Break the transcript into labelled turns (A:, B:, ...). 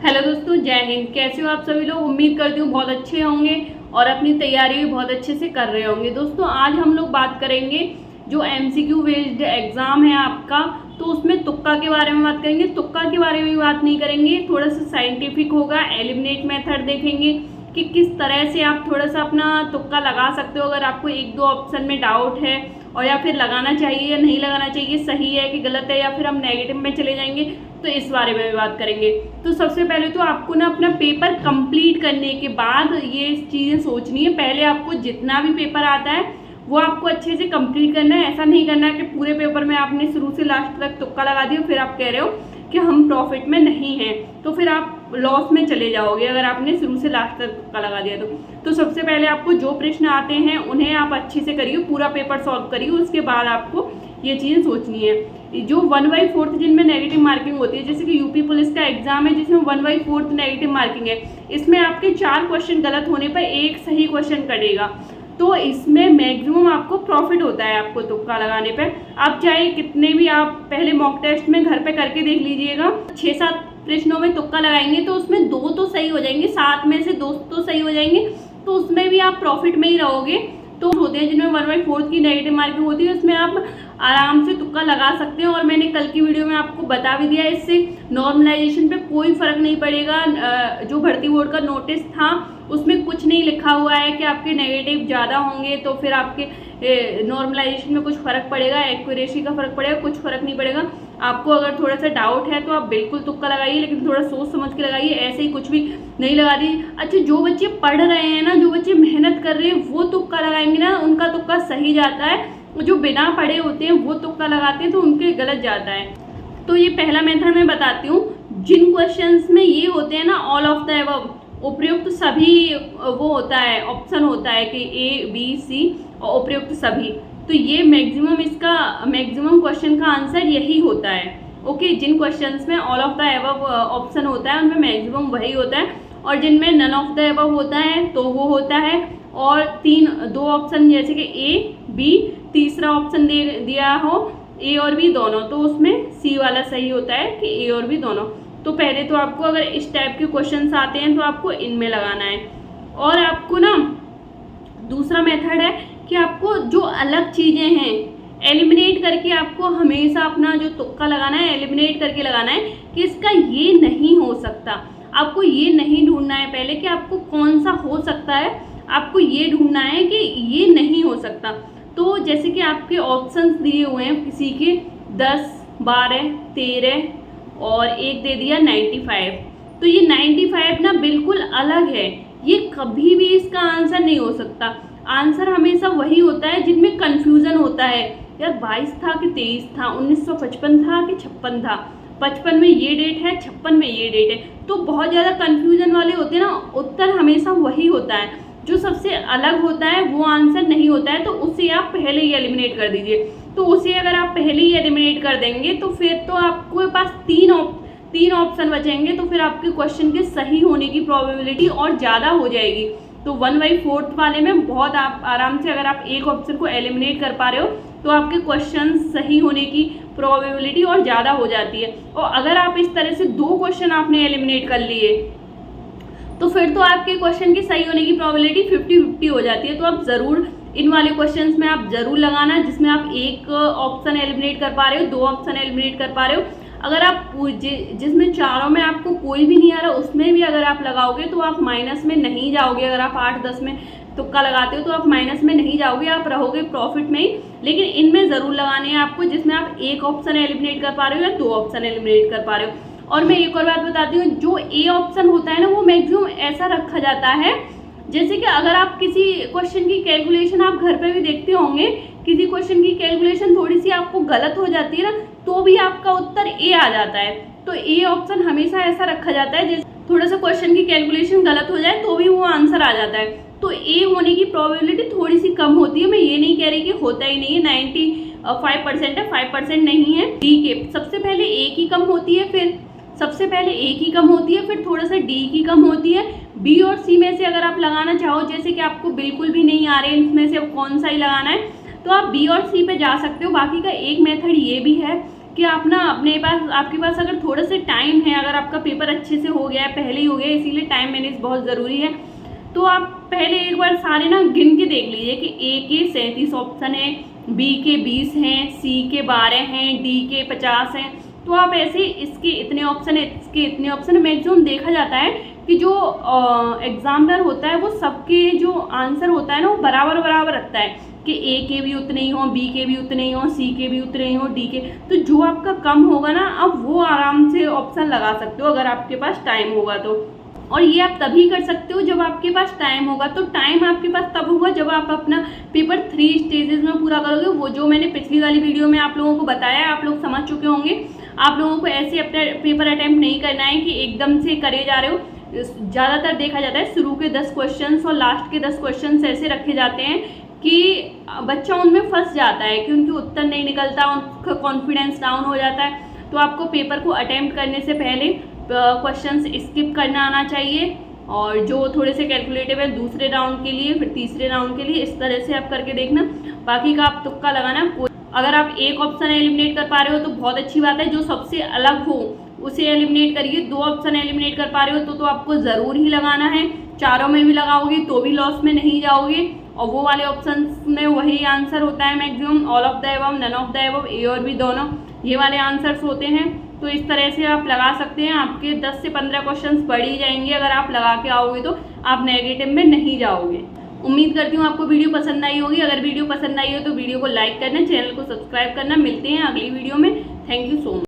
A: Hello दोस्तों, जय हिंद। कैसे हो आप सभी लोग? उम्मीद करती हूँ बहुत अच्छे होंगे और अपनी तैयारी भी बहुत अच्छे से कर रहे होंगे। दोस्तों आज हम लोग बात करेंगे जो एमसीक्यू बेस्ड एग्ज़ाम है आपका, तो उसमें तुक्का के बारे में बात करेंगे। तुक्का के बारे में बात नहीं करेंगे, थोड़ा सा साइंटिफिक होगा। एलिमिनेट मेथड देखेंगे कि किस तरह से आप थोड़ा सा अपना तुक्का लगा सकते हो अगर आपको एक दो ऑप्शन में डाउट है, और या फिर लगाना चाहिए या नहीं लगाना चाहिए, सही है कि गलत है, या फिर हम नेगेटिव में चले जाएंगे, तो इस बारे में भी बात करेंगे। तो सबसे पहले तो आपको ना अपना पेपर कंप्लीट करने के बाद ये चीज़ें सोचनी है। पहले आपको जितना भी पेपर आता है वो आपको अच्छे से कंप्लीट करना है। ऐसा नहीं करना है कि पूरे पेपर में आपने शुरू से लास्ट तक तुक्का लगा दिया, फिर आप कह रहे हो कि हम प्रॉफिट में नहीं हैं, तो फिर आप लॉस में चले जाओगे अगर आपने शुरू से लास्ट तक तुक्का लगा दिया तो सबसे पहले आपको जो प्रश्न आते हैं उन्हें आप अच्छे से करिए, पूरा पेपर सॉल्व करिए। उसके बाद आपको ये चीज़ें सोचनी है। जो 1/4 जिनमें नेगेटिव मार्किंग होती है, जैसे कि यूपी पुलिस का एग्जाम है जिसमें 1/4 नेगेटिव मार्किंग है, इसमें आपके 4 क्वेश्चन गलत होने पर एक सही क्वेश्चन कटेगा, तो इसमें मैक्सिमम आपको प्रॉफिट होता है आपको तुक्का लगाने पे। आप चाहे कितने भी आप पहले मॉक टेस्ट में घर पे करके देख लीजिएगा, 6-7 प्रश्नों में तुक्का लगाएंगे तो उसमें 2 तो सही हो जाएंगे, 7 में से 2 तो सही हो जाएंगे, तो उसमें भी आप प्रॉफिट में ही रहोगे। तो होते हैं जिनमें 1/4 की नेगेटिव मार्किंग होती है, उसमें आप आराम से तुक्का लगा सकते हैं। और मैंने कल की वीडियो में आपको बता भी दिया, इससे नॉर्मलाइजेशन पे कोई फर्क नहीं पड़ेगा। जो भर्ती बोर्ड का नोटिस था उसमें कुछ नहीं लिखा हुआ है कि आपके नेगेटिव ज़्यादा होंगे तो फिर आपके नॉर्मलाइजेशन में कुछ फ़र्क पड़ेगा, एक्यूरेसी का फ़र्क पड़ेगा, कुछ फ़र्क नहीं पड़ेगा। आपको अगर थोड़ा सा डाउट है तो आप बिल्कुल तुक्का लगाइए, लेकिन थोड़ा सोच समझ के लगाइए, ऐसे ही कुछ भी नहीं लगा दी। अच्छा, जो बच्चे पढ़ रहे हैं ना, जो बच्चे मेहनत कर रहे हैं, वो तुक्का लगाएंगे ना, उनका तुक्का सही जाता है। जो बिना पढ़े होते हैं वो तुक्का लगाते हैं तो उनके गलत जाता है। तो ये पहला मेथड मैं बताती हूँ। जिन क्वेश्चंस में ये होते हैं ना, ऑल ऑफ द अबव, उपयुक्त सभी, वो होता है ऑप्शन होता है कि A B C और उपयुक्त सभी, तो ये मैक्सिमम इसका मैक्सिमम क्वेश्चन का आंसर यही होता है। ओके, जिन क्वेश्चंस में all of the above option होता है उनमें मैक्सिमम वही होता है, और जिनमें नन ऑफ द अबव होता है तो वो होता है, और 2 ऑप्शन जैसे कि A B, तीसरा ऑप्शन दिया हो A और B दोनों, तो उसमें C वाला सही होता है कि A और B दोनों। तो पहले तो आपको अगर इस टाइप के क्वेश्चंस आते हैं तो आपको इनमें लगाना है। और आपको ना दूसरा मेथड है कि आपको जो अलग चीज़ें हैं एलिमिनेट करके आपको हमेशा अपना जो तुक्का लगाना है एलिमिनेट करके लगाना है कि इसका ये नहीं हो सकता। आपको ये नहीं ढूंढना है पहले कि आपको कौन सा हो सकता है, आपको ये ढूंढना है कि ये नहीं हो सकता। तो जैसे कि आपके ऑप्शंस दिए हुए हैं किसी के 10, 12, 13 और एक दे दिया 95, तो ये 95 ना बिल्कुल अलग है, ये कभी भी इसका आंसर नहीं हो सकता। आंसर हमेशा वही होता है जिनमें कन्फ्यूज़न होता है, यार 22 था कि 23 था, 1955 था कि 56 था, 55 में ये डेट है, 56 में ये डेट है, तो बहुत ज़्यादा कन्फ्यूज़न वाले होते हैं ना। उत्तर हमेशा वही होता है, जो सबसे अलग होता है वो आंसर नहीं होता है, तो उसे आप पहले ही एलिमिनेट कर दीजिए। तो उसे अगर आप पहले ही एलिमिनेट कर देंगे तो फिर तो आपके पास 3 ऑप्शन बचेंगे, तो फिर आपके क्वेश्चन के सही होने की प्रोबेबिलिटी और ज़्यादा हो जाएगी। तो 1/4 वाले में बहुत आप आराम से, अगर आप एक ऑप्शन को एलिमिनेट कर पा रहे हो तो आपके क्वेश्चन सही होने की प्रोबेबिलिटी और ज़्यादा हो जाती है। और अगर आप इस तरह से 2 क्वेश्चन आपने एलिमिनेट कर लिए तो फिर तो आपके क्वेश्चन की सही होने की प्रोबेबिलिटी 50-50 हो जाती है। तो आप ज़रूर इन वाले क्वेश्चंस में आप ज़रूर लगाना जिसमें आप एक ऑप्शन एलिमिनेट कर पा रहे हो, 2 ऑप्शन एलिमिनेट कर पा रहे हो। अगर आप जिसमें चारों में आपको कोई भी नहीं आ रहा उसमें भी अगर आप लगाओगे तो आप माइनस में नहीं जाओगे। अगर आप 8-10 में तुक्का लगाते हो तो आप माइनस में नहीं जाओगे, आप रहोगे प्रॉफिट में ही। लेकिन इनमें ज़रूर लगाने हैं आपको जिसमें आप एक ऑप्शन एलिमिनेट कर पा रहे हो या 2 ऑप्शन एलिमिनेट कर पा रहे हो। और मैं एक और बात बताती हूँ, जो A ऑप्शन होता है ना वो मैक्सिमम ऐसा रखा जाता है, जैसे कि अगर आप किसी क्वेश्चन की कैलकुलेशन आप घर पे भी देखते होंगे, किसी क्वेश्चन की कैलकुलेशन थोड़ी सी आपको गलत हो जाती है ना, तो भी आपका उत्तर A आ जाता है। तो A ऑप्शन हमेशा ऐसा रखा जाता है, जैसे थोड़ा सा क्वेश्चन की कैलकुलेशन गलत हो जाए तो भी वो आंसर आ जाता है। तो A होने की प्रोबेबिलिटी थोड़ी सी कम होती है। मैं ये नहीं कह रही कि होता ही नहीं है, 95% है, 5% नहीं है। D के सबसे पहले A की कम होती है, फिर सबसे पहले A की कम होती है, फिर थोड़ा सा D की कम होती है। B और C में से अगर आप लगाना चाहो, जैसे कि आपको बिल्कुल भी नहीं आ रहे इनमें से अब कौन सा ही लगाना है, तो आप B और C पे जा सकते हो। बाकी का एक मेथड ये भी है कि आप ना अपने पास, आपके पास अगर थोड़ा सा टाइम है, अगर आपका पेपर अच्छे से हो गया है, पहले ही हो गया, इसीलिए टाइम मैनेज बहुत ज़रूरी है, तो आप पहले एक बार सारे ना गिन के देख लीजिए कि ए के 37 ऑप्शन है, बी के 20 हैं, सी के 12 हैं, डी के 50 हैं। तो आप ऐसे इसके इतने ऑप्शन है, इसके इतने ऑप्शन है। मैक्सिमम देखा जाता है कि जो एग्जामिनर होता है वो सबके जो आंसर होता है ना वो बराबर बराबर रखता है कि ए के भी उतने ही हों, बी के भी उतने ही हों, सी के भी उतने ही हों, डी के। तो जो आपका कम होगा ना, अब वो आराम से ऑप्शन लगा सकते हो अगर आपके पास टाइम होगा तो। और ये आप तभी कर सकते हो जब आपके पास टाइम होगा। तो टाइम आपके पास तब होगा जब आप अपना पेपर 3 स्टेजेस में पूरा करोगे। वो जो मैंने पिछली वाली वीडियो में आप लोगों को बताया, आप लोग समझ चुके होंगे। आप लोगों को ऐसे अपना पेपर अटैम्प्ट नहीं करना है कि एकदम से करे जा रहे हो। ज़्यादातर देखा जाता है शुरू के 10 क्वेश्चन और लास्ट के 10 क्वेश्चन ऐसे रखे जाते हैं कि बच्चा उनमें फंस जाता है, कि उनकी उत्तर नहीं निकलता, उनका कॉन्फिडेंस डाउन हो जाता है। तो आपको पेपर को अटैम्प्ट करने से पहले क्वेश्चंस स्किप करना आना चाहिए, और जो थोड़े से कैलकुलेटिव है दूसरे राउंड के लिए, फिर तीसरे राउंड के लिए, इस तरह से आप करके देखना। बाकी का आप तुक्का लगाना। अगर आप एक ऑप्शन एलिमिनेट कर पा रहे हो तो बहुत अच्छी बात है, जो सबसे अलग हो उसे एलिमिनेट करिए। 2 ऑप्शन एलिमिनेट कर पा रहे हो तो आपको ज़रूर ही लगाना है। चारों में भी लगाओगे तो भी लॉस में नहीं जाओगे। और वो वाले ऑप्शन में वही आंसर होता है maximum, all of the above, none of the above, A और बी दोनों, ये वाले आंसर्स होते हैं। तो इस तरह से आप लगा सकते हैं। आपके 10 से 15 क्वेश्चंस बढ़ ही जाएंगे अगर आप लगा के आओगे, तो आप नेगेटिव में नहीं जाओगे। उम्मीद करती हूँ आपको वीडियो पसंद आई होगी। अगर वीडियो पसंद आई हो तो वीडियो को लाइक करना, चैनल को सब्सक्राइब करना। मिलते हैं अगली वीडियो में। Thank you so much.